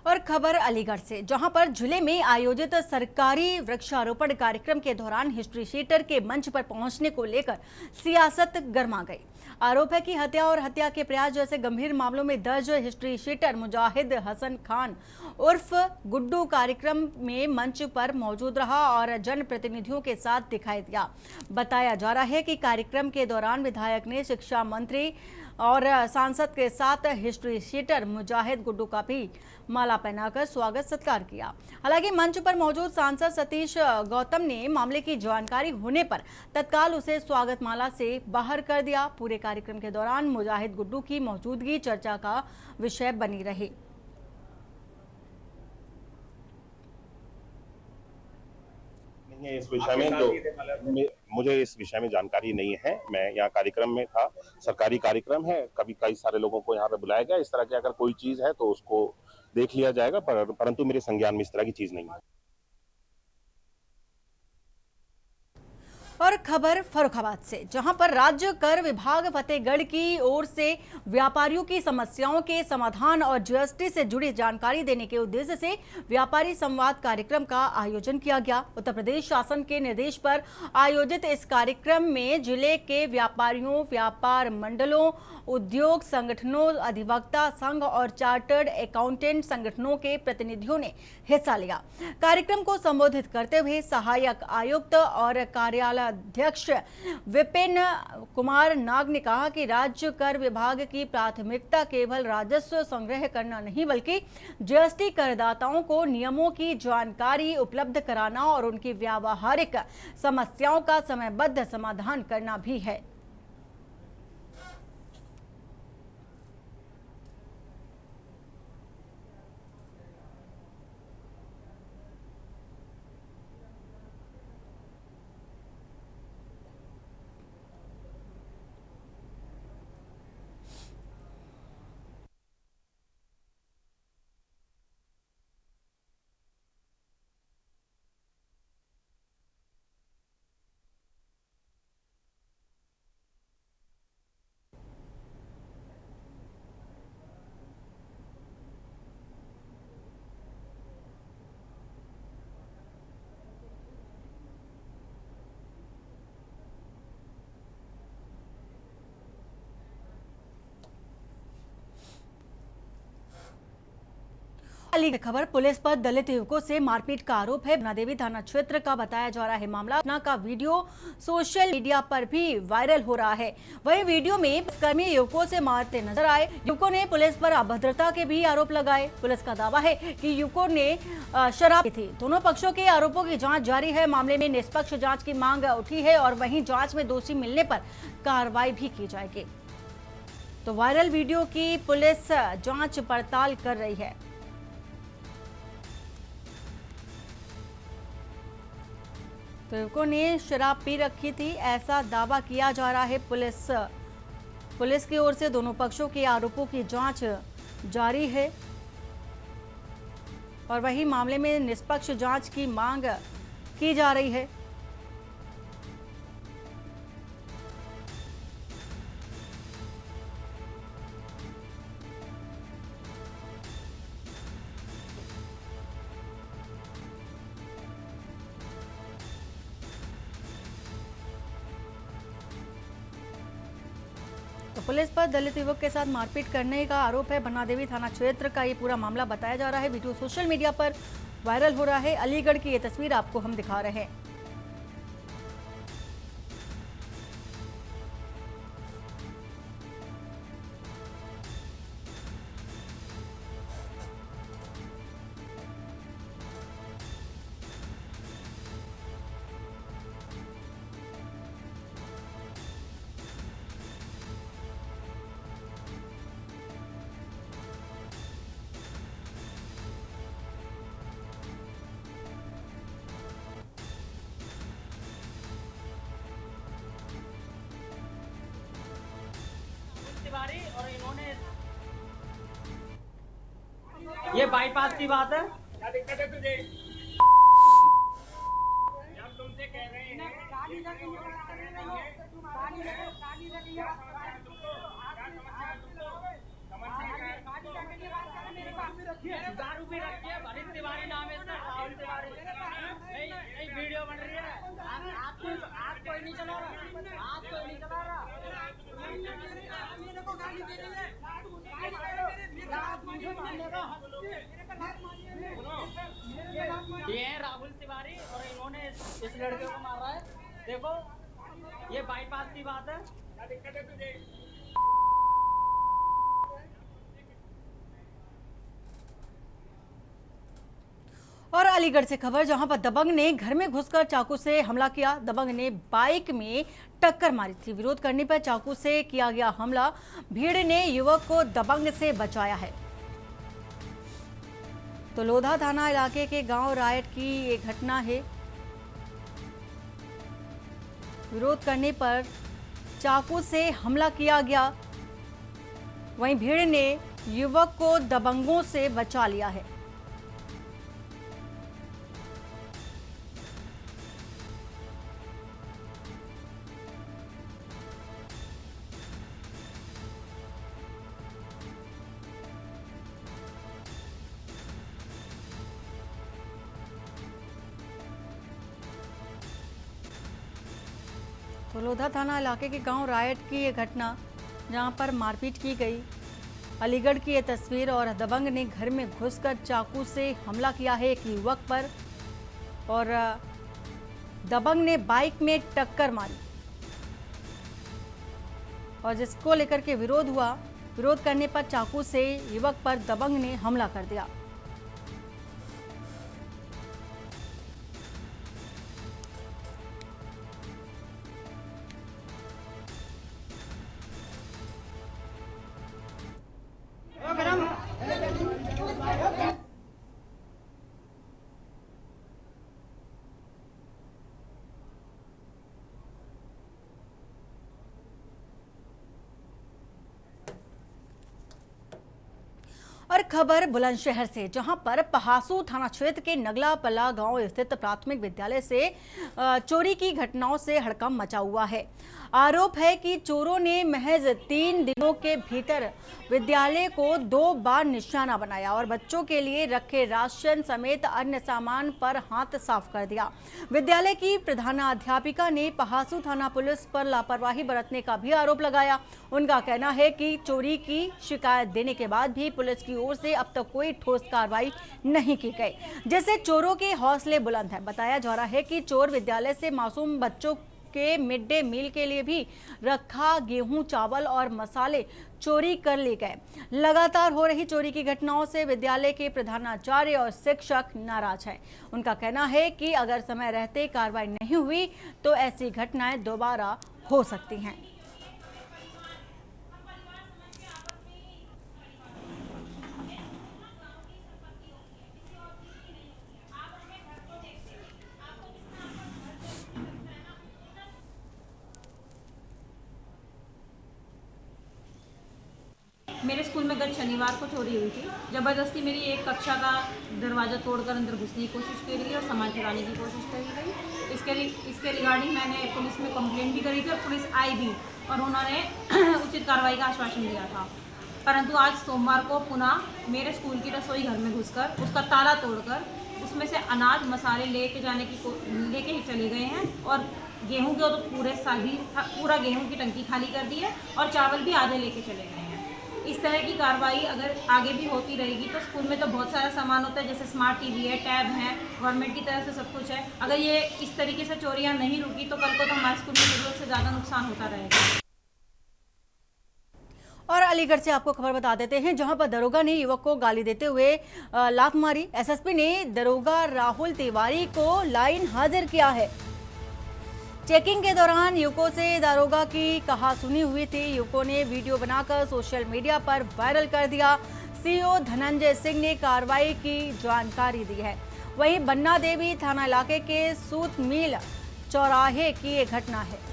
और खबर अलीगढ़ से, जहां पर जिले में आयोजित सरकारी वृक्षारोपण कार्यक्रम के दौरान हिस्ट्री शीटर के मंच पर पहुंचने को लेकर सियासत गर्मा गई। आरोप है कि हत्या और हत्या के प्रयास जैसे गंभीर मामलों में दर्ज हिस्ट्री शीटर मुजाहिद हसन खान उर्फ गुड्डू कार्यक्रम में मंच पर मौजूद रहा और जनप्रतिनिधियों के साथ दिखाई दिया। बताया जा रहा है कि कार्यक्रम के दौरान विधायक ने शिक्षा मंत्री और सांसद के साथ हिस्ट्री शीटर मुजाहिद गुड्डू का भी माला पहनाकर स्वागत सत्कार किया। हालांकि मंच पर मौजूद सांसद सतीश गौतम ने मामले की जानकारी होने पर तत्काल उसे स्वागत माला से बाहर कर दिया। पूरे कार्यक्रम के दौरान मुजाहिद गुड्डू की मौजूदगी चर्चा का विषय बनी रही। इस विषय में मुझे इस विषय में जानकारी नहीं है। मैं यहाँ कार्यक्रम में था, सरकारी कार्यक्रम है, कभी कई सारे लोगों को यहाँ पे बुलाया गया। इस तरह की अगर कोई चीज है तो उसको देख लिया जाएगा, परंतु मेरे संज्ञान में इस तरह की चीज नहीं है। और खबर फर्रुखाबाद से, जहां पर राज्य कर विभाग फतेहगढ़ की ओर से व्यापारियों की समस्याओं के समाधान और जीएसटी से जुड़ी जानकारी देने के उद्देश्य से व्यापारी संवाद कार्यक्रम का आयोजन किया गया। उत्तर प्रदेश शासन के निर्देश पर आयोजित इस कार्यक्रम में जिले के व्यापारियों, व्यापार मंडलों, उद्योग संगठनों, अधिवक्ता संघ और चार्टर्ड अकाउंटेंट संगठनों के प्रतिनिधियों ने हिस्सा लिया। कार्यक्रम को संबोधित करते हुए सहायक आयुक्त और कार्यालय अध्यक्ष विपिन कुमार नाग ने कहा कि राज्य कर विभाग की प्राथमिकता केवल राजस्व संग्रह करना नहीं, बल्कि जीएसटी करदाताओं को नियमों की जानकारी उपलब्ध कराना और उनकी व्यावहारिक समस्याओं का समयबद्ध समाधान करना भी है। अलीगढ़ खबर, पुलिस पर दलित युवकों से मारपीट का आरोप है। बनादेवी थाना क्षेत्र का बताया जा रहा है मामला। घटना का वीडियो सोशल मीडिया पर भी वायरल हो रहा है। वहीं वीडियो में कर्मी युवकों से मारते नजर आए। युवकों ने पुलिस पर अभद्रता के भी आरोप लगाए। पुलिस का दावा है कि युवकों ने शराब पी थी। दोनों पक्षों के आरोपों की जाँच जारी है। मामले में निष्पक्ष जाँच की मांग उठी है और वहीं जाँच में दोषी मिलने पर कार्रवाई भी की जाएगी। तो वायरल वीडियो की पुलिस जांच पड़ताल कर रही है। तो युवकों ने शराब पी रखी थी, ऐसा दावा किया जा रहा है। पुलिस की ओर से दोनों पक्षों के आरोपों की जांच जारी है और वही मामले में निष्पक्ष जांच की मांग की जा रही है। तो पुलिस पर दलित युवक के साथ मारपीट करने का आरोप है। बनादेवी थाना क्षेत्र का ये पूरा मामला बताया जा रहा है। वीडियो सोशल मीडिया पर वायरल हो रहा है। अलीगढ़ की ये तस्वीर आपको हम दिखा रहे हैं। और इन्होंने ये बाईपास की बात है। क्या दिक्कत है तुझे? हम तुमसे कह रहे हैं दारू भी रखी है। भरत तिवारी नाम है इसका, राहुल तिवारी। नहीं वीडियो बन रही है। आप कोई नहीं चला रहा, आप कोई नहीं चला रहा। ये है राहुल तिवारी और इन्होंने इस लड़के को मारा है। देखो ये बाईपास की बात है। क्या दिक्कत है तुझे? और अलीगढ़ से खबर, जहां पर दबंग ने घर में घुसकर चाकू से हमला किया। दबंग ने बाइक में टक्कर मारी थी। विरोध करने पर चाकू से किया गया हमला। भीड़ ने युवक को दबंग से बचाया है। तो लोधा थाना इलाके के गांव रायट की ये घटना है। विरोध करने पर चाकू से हमला किया गया। वहीं भीड़ ने युवक को दबंगों से बचा लिया है। तो लोधा थाना इलाके के गांव रायट की ये घटना, जहां पर मारपीट की गई। अलीगढ़ की ये तस्वीर और दबंग ने घर में घुसकर चाकू से हमला किया है एक युवक पर और दबंग ने बाइक में टक्कर मारी और जिसको लेकर के विरोध हुआ। विरोध करने पर चाकू से युवक पर दबंग ने हमला कर दिया। और खबर बुलंदशहर से, जहां पर पहासू थाना क्षेत्र के नगलापला गांव स्थित प्राथमिक विद्यालय से चोरी की घटनाओं से हड़कंप मचा हुआ है। आरोप है कि चोरों ने महज 3 दिनों के भीतर विद्यालय को 2 बार निशाना बनाया और बच्चों के लिए रखे राशन समेत अन्य सामान पर हाथ साफ कर दिया। विद्यालय की प्रधानाध्यापिका ने पहासू थाना पुलिस पर लापरवाही बरतने का भी आरोप लगाया। उनका कहना है कि चोरी की शिकायत देने के बाद भी पुलिस की ओर से अब तक कोई ठोस कार्रवाई नहीं की गई, जिससे चोरों के हौसले बुलंद हैं। बताया जा रहा है कि चोर विद्यालय से मासूम बच्चों के मिड डे मील के लिए भी रखा गेहूं, चावल और मसाले चोरी कर ले गए। लगातार हो रही चोरी की घटनाओं से विद्यालय के प्रधानाचार्य और शिक्षक नाराज हैं। उनका कहना है कि अगर समय रहते कार्रवाई नहीं हुई तो ऐसी घटनाएं दोबारा हो सकती हैं। मेरे स्कूल में गत शनिवार को चोरी हुई थी। ज़बरदस्ती मेरी एक कक्षा का दरवाज़ा तोड़कर अंदर घुसने की कोशिश करी गई और सामान चुराने की कोशिश करी गई। इसके रिगार्डिंग मैंने पुलिस में कंप्लेंट भी करी थी और पुलिस आई भी और उन्होंने उचित कार्रवाई का आश्वासन दिया था। परंतु आज सोमवार को पुनः मेरे स्कूल की रसोई घर में घुसकर उसका ताला तोड़कर उसमें से अनाज मसाले लेके ही चले गए हैं और गेहूँ के तो पूरा गेहूँ की टंकी खाली कर दी है और चावल भी आधे लेके चले गए हैं। इस तरह की कार्रवाई अगर आगे भी होती रहेगी तो स्कूल में तो बहुत सारा सामान होता है, जैसे स्मार्ट टीवी है, टैब है, गवर्नमेंट की तरफ से सब कुछ है। अगर ये इस तरीके से चोरियां नहीं रुकी तो कल को तो हमारे स्कूल में ज़रूरत से ज़्यादा नुकसान होता रहेगा। और अलीगढ़ से आपको खबर बता देते हैं, जहां पर दरोगा ने युवक को गाली देते हुए लात मारी। एसएसपी ने दरोगा राहुल तिवारी को लाइन हाजिर किया है। चेकिंग के दौरान युवकों से दरोगा की कहासुनी हुई थी। युवकों ने वीडियो बनाकर सोशल मीडिया पर वायरल कर दिया। सीओ धनंजय सिंह ने कार्रवाई की जानकारी दी है। वहीं बन्ना देवी थाना इलाके के सूत मिल चौराहे की ये घटना है।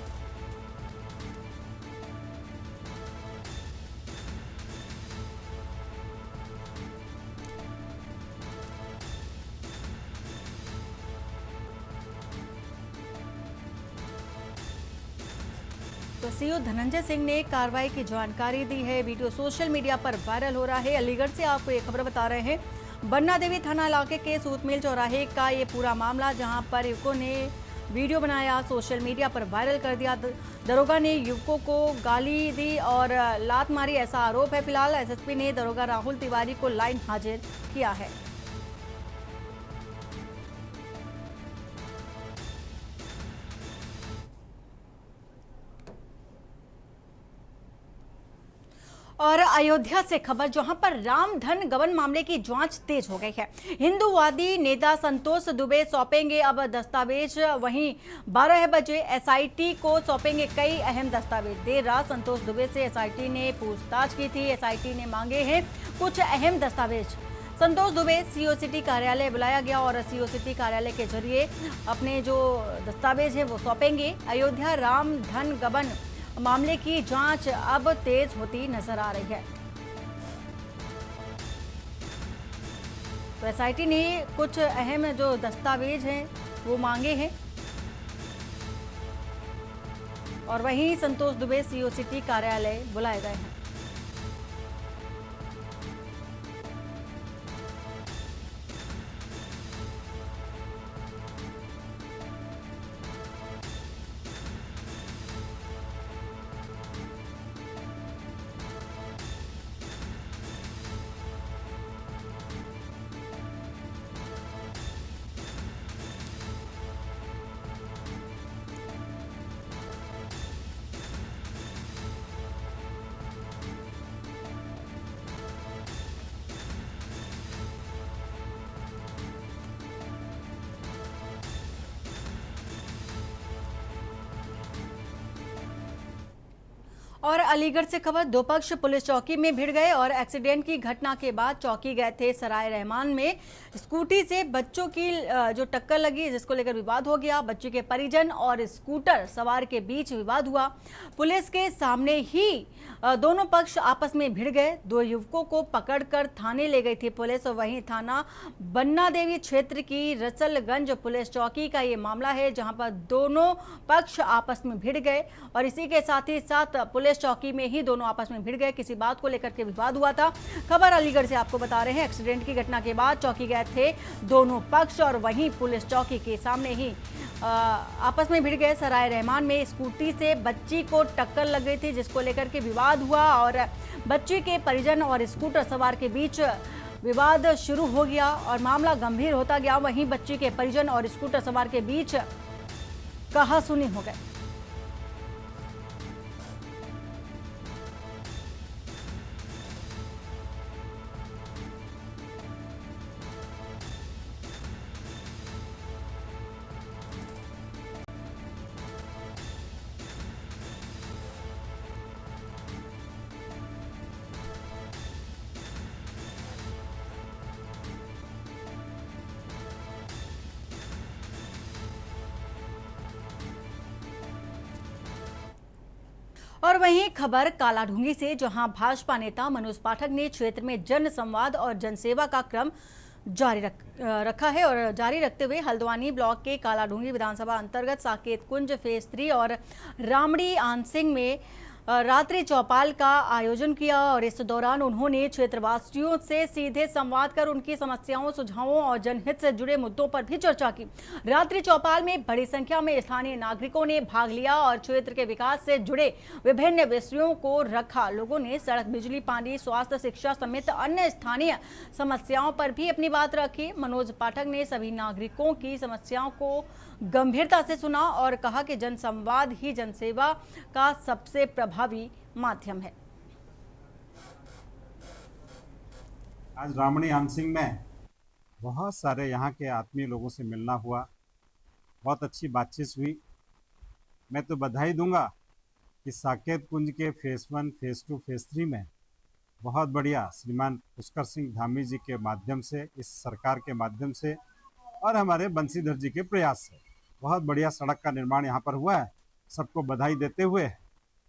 तो सीओ धनंजय सिंह ने कार्रवाई की जानकारी दी है। वीडियो सोशल मीडिया पर वायरल हो रहा है। अलीगढ़ से आपको ये खबर बता रहे हैं, बन्ना देवी थाना इलाके के सूतमिल चौराहे का ये पूरा मामला, जहां पर युवकों ने वीडियो बनाया, सोशल मीडिया पर वायरल कर दिया। दरोगा ने युवकों को गाली दी और लात मारी, ऐसा आरोप है। फिलहाल एसएसपी ने दरोगा राहुल तिवारी को लाइन हाजिर किया है। और अयोध्या से खबर, जहां पर राम धन गबन मामले की जांच तेज हो गई है। हिंदूवादी नेता संतोष दुबे सौंपेंगे अब दस्तावेज। वहीं 12 बजे एसआईटी को सौंपेंगे कई अहम दस्तावेज। देर रात संतोष दुबे से एसआईटी ने पूछताछ की थी। एसआईटी ने मांगे हैं कुछ अहम दस्तावेज। संतोष दुबे सीओ सिटी कार्यालय बुलाया गया और सीओ सिटी कार्यालय के जरिए अपने जो दस्तावेज है वो सौंपेंगे। अयोध्या राम धन गबन मामले की जांच अब तेज होती नजर आ रही है। तो एसआईटी ने कुछ अहम जो दस्तावेज हैं वो मांगे हैं और वहीं संतोष दुबे सीओ सिटी कार्यालय बुलाए गए हैं। और अलीगढ़ से खबर, दो पक्ष पुलिस चौकी में भिड़ गए और एक्सीडेंट की घटना के बाद चौकी गए थे सराय रहमान में। स्कूटी से बच्चों की जो टक्कर लगी, जिसको लेकर विवाद हो गया। बच्चे के परिजन और स्कूटर सवार के बीच विवाद हुआ। पुलिस के सामने ही दोनों पक्ष आपस में भिड़ गए। दो युवकों को पकड़कर थाने ले गई थी पुलिस। और वहीं थाना बन्ना देवी क्षेत्र की रसलगंज पुलिस चौकी का ये मामला है, जहां पर दोनों पक्ष आपस में भिड़ गए और इसी के साथ ही साथ पुलिस चौकी में ही दोनों आपस में भिड़ गए। किसी बात को लेकर के विवाद हुआ था। खबर अलीगढ़ से आपको बता रहे हैं, एक्सीडेंट की घटना के बाद चौकी गए थे दोनों पक्ष और वहीं पुलिस चौकी के सामने ही आपस में भिड़ गए। सराय रहमान में स्कूटी से बच्ची को टक्कर लग गई थी, जिसको लेकर के विवाद हुआ और बच्ची के परिजन और स्कूटर सवार के बीच विवाद शुरू हो गया और मामला गंभीर होता गया। वहीं बच्ची के परिजन और स्कूटर सवार के बीच कहासुनी हो गई। और वहीं खबर कालाढूंगी से, जहां भाजपा नेता मनोज पाठक ने क्षेत्र में जन संवाद और जनसेवा का क्रम जारी रखा है और जारी रखते हुए हल्द्वानी ब्लॉक के कालाढूंगी विधानसभा अंतर्गत साकेत कुंज फेज 3 और रामड़ी आनसिंह में रात्रि चौपाल का आयोजन किया और इस दौरान उन्होंने क्षेत्रवासियों से सीधे संवाद कर उनकी समस्याओं, सुझावों और जनहित से जुड़े मुद्दों पर भी चर्चा की। रात्रि चौपाल में बड़ी संख्या में स्थानीय नागरिकों ने भाग लिया और क्षेत्र के विकास से जुड़े विभिन्न विषयों को रखा। लोगों ने सड़क, बिजली, पानी, स्वास्थ्य, शिक्षा समेत अन्य स्थानीय समस्याओं पर भी अपनी बात रखी। मनोज पाठक ने सभी नागरिकों की समस्याओं को गंभीरता से सुना और कहा कि जनसंवाद ही जनसेवा का सबसे प्रभावी माध्यम है। आज रामणी आनसिंह में बहुत सारे यहाँ के आत्मीय लोगों से मिलना हुआ, बहुत अच्छी बातचीत हुई। मैं तो बधाई दूंगा कि साकेत कुंज के फेज 1, फेज 2, फेज 3 में बहुत बढ़िया श्रीमान पुष्कर सिंह धामी जी के माध्यम से, इस सरकार के माध्यम से और हमारे बंशीधर जी के प्रयास से बहुत बढ़िया सड़क का निर्माण यहाँ पर हुआ है। सबको बधाई देते हुए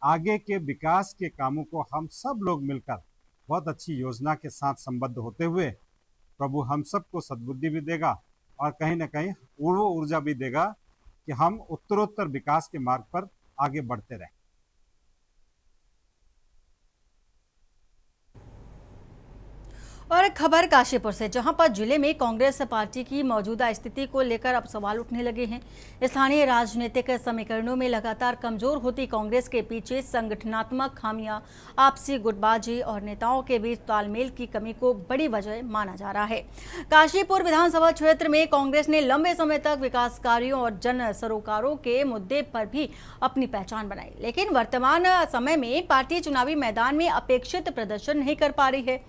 आगे के विकास के कामों को हम सब लोग मिलकर बहुत अच्छी योजना के साथ संबद्ध होते हुए प्रभु हम सबको सद्बुद्धि भी देगा और कहीं ना कहीं वो ऊर्जा भी देगा कि हम उत्तरोत्तर विकास के मार्ग पर आगे बढ़ते रहें। और खबर काशीपुर से, जहां पर जिले में कांग्रेस पार्टी की मौजूदा स्थिति को लेकर अब सवाल उठने लगे हैं। स्थानीय राजनीतिक समीकरणों में लगातार कमजोर होती कांग्रेस के पीछे संगठनात्मक खामियां, आपसी गुटबाजी और नेताओं के बीच तालमेल की कमी को बड़ी वजह माना जा रहा है। काशीपुर विधानसभा क्षेत्र में कांग्रेस ने लंबे समय तक विकास कार्यों और जन सरोकारों के मुद्दे पर भी अपनी पहचान बनाई, लेकिन वर्तमान समय में पार्टी चुनावी मैदान में अपेक्षित प्रदर्शन नहीं कर पा रही है।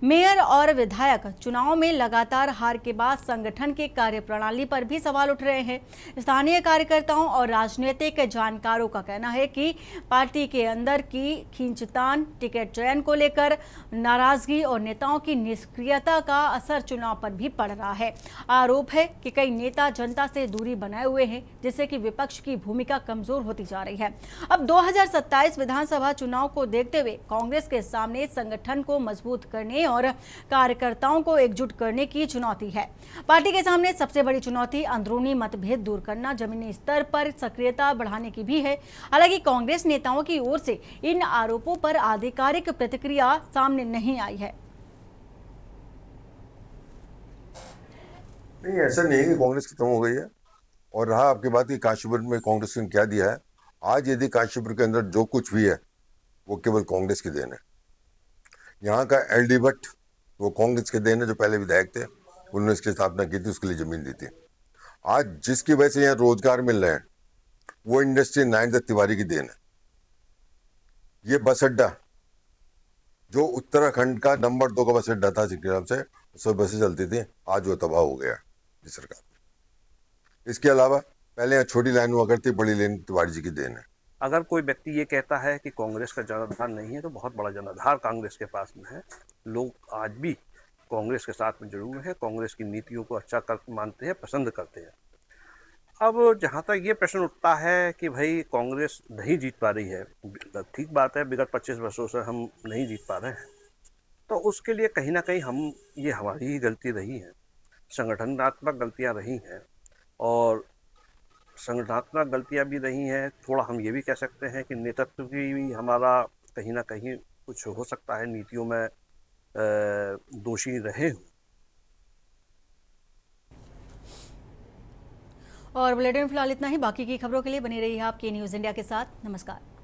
मेयर और विधायक चुनाव में लगातार हार के बाद संगठन की कार्यप्रणाली पर भी सवाल उठ रहे हैं। स्थानीय कार्यकर्ताओं और राजनीतिक जानकारों का कहना है कि पार्टी के अंदर की खींचतान, टिकट चयन को लेकर नाराजगी और नेताओं की निष्क्रियता का असर चुनाव पर भी पड़ रहा है। आरोप है कि कई नेता जनता से दूरी बनाए हुए हैं, जिससे कि विपक्ष की भूमिका कमजोर होती जा रही है। अब 2027 विधानसभा चुनाव को देखते हुए कांग्रेस के सामने संगठन को मजबूत करने और कार्यकर्ताओं को एकजुट करने की चुनौती है। पार्टी के सामने सबसे बड़ी चुनौती अंदरूनी मतभेद दूर करना, जमीनी स्तर पर सक्रियता बढ़ाने की भी है। हालांकि कांग्रेस नेताओं की ओर से इन आरोपों पर आधिकारिक प्रतिक्रिया सामने नहीं आई है। नहीं, ऐसा नहीं है कि कांग्रेस खत्म हो गई है। और रहा आपकी बात कि काशीपुर में कांग्रेस ने क्या दिया है, आज यदि काशीपुर के अंदर जो कुछ भी है वो केवल कांग्रेस की देन है। यहाँ का एलडी भट्ट वो कांग्रेस के देन है, जो पहले विधायक थे, उन्होंने इसकी स्थापना की थी, उसके लिए जमीन दी थी। आज जिसकी वजह से यहाँ रोजगार मिल रहे हैं वो इंडस्ट्री नारायण दत्त तिवारी की देन है। ये बस अड्डा जो उत्तराखंड का नंबर 2 का बस अड्डा था, सिक्किम से उसमें बसें चलती थी, आज वो तबाह हो गया इस सरकार में। इसके अलावा पहले यहाँ छोटी लाइन हुआ करती, बड़ी लाइन तिवारी जी की देन है। अगर कोई व्यक्ति ये कहता है कि कांग्रेस का जनाधार नहीं है, तो बहुत बड़ा जनाधार कांग्रेस के पास में है। लोग आज भी कांग्रेस के साथ में जुड़े हुए हैं, कांग्रेस की नीतियों को अच्छा मानते हैं, पसंद करते हैं। अब जहाँ तक ये प्रश्न उठता है कि भाई कांग्रेस नहीं जीत पा रही है, ठीक बात है, विगत 25 वर्षों से हम नहीं जीत पा रहे हैं, तो उसके लिए कहीं ना कहीं ये हमारी ही गलती रही है, संगठनात्मक गलतियाँ रही हैं। और संगठनात्मक गलतियां भी रही हैं, थोड़ा हम ये भी कह सकते हैं कि नेतृत्व की भी हमारा कहीं ना कहीं कुछ हो सकता है, नीतियों में दोषी रहे हों। और बुलेटिन में फिलहाल इतना ही। बाकी की खबरों के लिए बनी रही है आप के न्यूज़ इंडिया के साथ। नमस्कार।